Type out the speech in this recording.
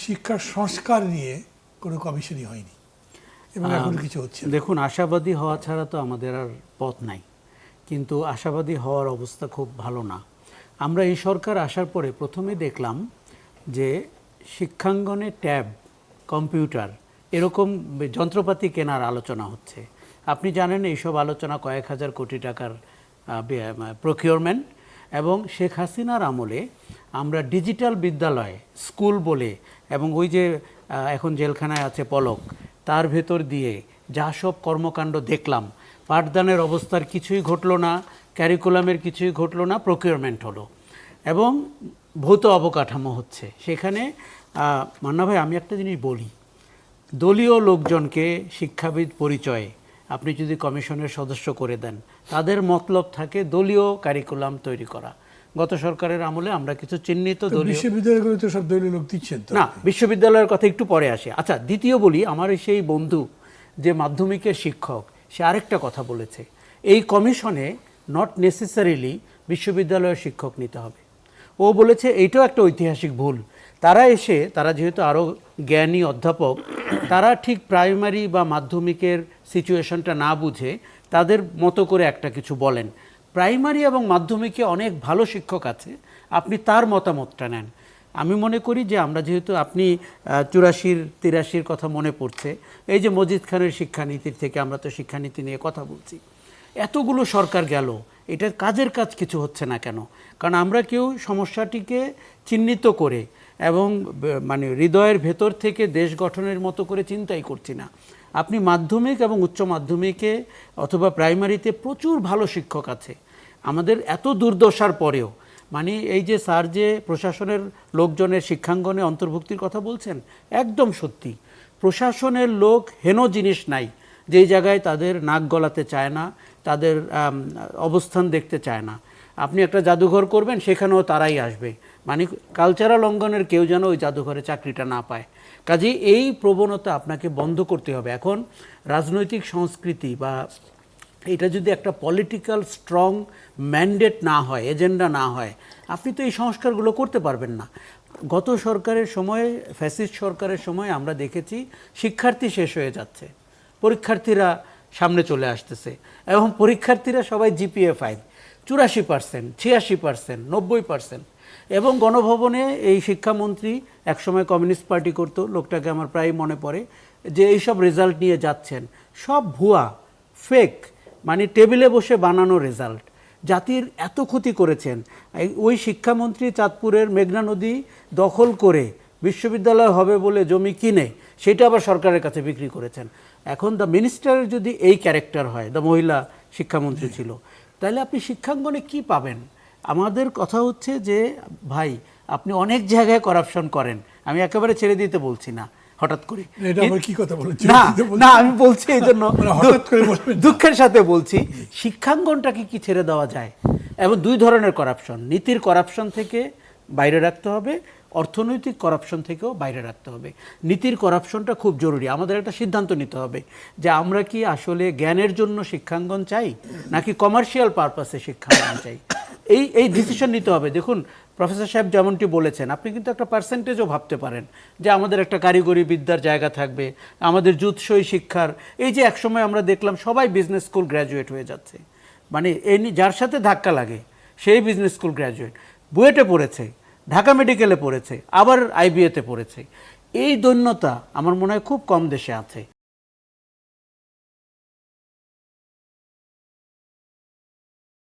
শিক্ষার সংস্কার নিয়ে কোনো কমিশনই হয়নি এবং এখনো কিছু হচ্ছে না। দেখুন, আশাবাদী হওয়া ছাড়া তো আমাদের আর পথ নাই, কিন্তু আশাবাদী হওয়ার অবস্থা খুব ভালো না। আমরা এই সরকার আসার পরে প্রথমে দেখলাম যে শিক্ষাঙ্গনে ট্যাব, কম্পিউটার এরকম যন্ত্রপাতি কেনার আলোচনা হচ্ছে। আপনি জানেন এইসব আলোচনা কয়েক হাজার কোটি টাকার প্রকিউরমেন্ট, এবং শেখ হাসিনার আমলে আমরা ডিজিটাল বিদ্যালয় স্কুল বলে, এবং ওই যে এখন জেলখানায় আছে পলক, তার ভেতর দিয়ে যা সব কর্মকাণ্ড দেখলাম, পাঠদানের অবস্থার কিছুই ঘটলো না, ক্যারিকুলামের কিছুই ঘটলো না, প্রকিউরমেন্ট হলো এবং ভৌত অবকাঠামো হচ্ছে সেখানে। মান্না ভাই, আমি একটা জিনিস বলি, দলীয় লোকজনকে শিক্ষাবিদ পরিচয়ে আপনি যদি কমিশনের সদস্য করে দেন, তাদের মতলব থাকে দলীয় কারিকুলাম তৈরি করা। গত সরকারের আমলে আমরা কিছু চিহ্নিত দলীয় বিশ্ববিদ্যালয়গুলো তো সব দলীয় লোক দিচ্ছেন তো। না, বিশ্ববিদ্যালয়ের কথা একটু পরে আসে। আচ্ছা, দ্বিতীয় বলি, আমার সেই বন্ধু যে মাধ্যমিকের শিক্ষক, সে আরেকটা কথা বলেছে, এই কমিশনে নট নেসেসারিলি বিশ্ববিদ্যালয়ের শিক্ষক নিতে হবে। ও বলেছে এইটাও একটা ঐতিহাসিক ভুল। তারা যেহেতু আরও জ্ঞানী অধ্যাপক, তারা ঠিক প্রাইমারি বা মাধ্যমিকের সিচুয়েশনটা না বুঝে তাদের মতো করে একটা কিছু বলেন। প্রাইমারি এবং মাধ্যমিকে অনেক ভালো শিক্ষক আছে, আপনি তার মতামতটা নেন। আমি মনে করি যে আমরা যেহেতু, আপনি 84-83 কথা মনে পড়ছে, এই যে মজিদ খানের শিক্ষানীতির থেকে আমরা তো শিক্ষানীতি নিয়ে কথা বলছি, এতগুলো সরকার গেল, এটার কাজের কাজ কিছু হচ্ছে না কেন? কারণ আমরা কেউ সমস্যাটিকে চিহ্নিত করে এবং মানে হৃদয়ের ভেতর থেকে দেশ গঠনের মতো করে চিন্তাই করছি না। আপনি মাধ্যমিক এবং উচ্চ মাধ্যমিকে অথবা প্রাইমারিতে প্রচুর ভালো শিক্ষক আছে আমাদের, এত দুর্দশার পরেও। মানে এই যে স্যার যে প্রশাসনের লোকজনের শিক্ষাঙ্গনে অন্তর্ভুক্তির কথা বলছেন, একদম সত্যি। প্রশাসনের লোক হেন জিনিস নাই যেই জায়গায় তাদের নাক গলাতে চায় না, তাদের অবস্থান দেখতে চায় না। আপনি একটা জাদুঘর করবেন, সেখানেও তারাই আসবে, মানে কালচারাল অঙ্গনের কেউ যেন ওই জাদুঘরে চাকরিটা না পায়। কাজেই এই প্রবণতা আপনাকে বন্ধ করতে হবে। এখন রাজনৈতিক সংস্কৃতি বা এটা যদি একটা পলিটিক্যাল স্ট্রং ম্যান্ডেট না হয়, এজেন্ডা না হয়, আপনি তো এই সংস্কারগুলো করতে পারবেন না। গত সরকারের সময়, ফ্যাসিস্ট সরকারের সময় আমরা দেখেছি শিক্ষার্থী শেষ হয়ে যাচ্ছে, পরীক্ষার্থীরা সামনে চলে আসতেছে, এবং পরীক্ষার্থীরা সবাই জিপিএ 5, 84%, 86%, 90%। এবং গণভবনে এই শিক্ষামন্ত্রী একসময় কমিউনিস্ট পার্টি করতো, লোকটাকে আমার প্রায় মনে পড়ে, যে এইসব রেজাল্ট নিয়ে যাচ্ছেন, সব ভুয়া, ফেক, মানে টেবিলে বসে বানানো রেজাল্ট। জাতির এত ক্ষতি করেছেন। ওই শিক্ষামন্ত্রী চাঁদপুরের মেঘনা নদী দখল করে বিশ্ববিদ্যালয় হবে বলে জমি কিনে সেটা আবার সরকারের কাছে বিক্রি করেছেন। এখন দ্য মিনিস্টারের যদি এই ক্যারেক্টার হয়, দ্য মহিলা শিক্ষামন্ত্রী ছিল, তাহলে আপনি শিক্ষাঙ্গনে কি পাবেন? আমাদের কথা হচ্ছে যে ভাই, আপনি অনেক জায়গায় করাপশন করেন, আমি একেবারে ছেড়ে দিতে বলছি না হঠাৎ করে। কি কথা বলছেন? না, আমি বলছি এই জন্য দুঃখের সাথে বলছি, শিক্ষাঙ্গনটাকে কি ছেড়ে দেওয়া যায়? এবং দুই ধরনের করাপশন, নীতির করাপশন থেকে বাইরে রাখতে হবে, অর্থনৈতিক করাপশন থেকেও বাইরে রাখতে হবে। নীতির করাপশনটা খুব জরুরি। আমাদের একটা সিদ্ধান্ত নিতে হবে যে আমরা কি আসলে জ্ঞানের জন্য শিক্ষাঙ্গন চাই নাকি কমার্শিয়াল পারপাসে শিক্ষাঙ্গন চাই। এই ডিসিশন নিতে হবে। দেখুন, প্রফেসর সাহেব যেমনটি বলেছেন, আপনি কিন্তু একটা পার্সেন্টেজও ভাবতে পারেন যে আমাদের একটা কারিগরি বিদ্যার জায়গা থাকবে, আমাদের জুৎসই শিক্ষার। এই যে একসময় আমরা দেখলাম সবাই বিজনেস স্কুল গ্র্যাজুয়েট হয়ে যাচ্ছে, মানে যার সাথে ধাক্কা লাগে সেই বিজনেস স্কুল গ্র্যাজুয়েট, বুয়েটে পড়েছে, ঢাকা মেডিকেলে পড়েছে, আবার আইবিএতে পড়েছে। এই দৈন্যতা আমার মনে হয় খুব কম দেশে আছে।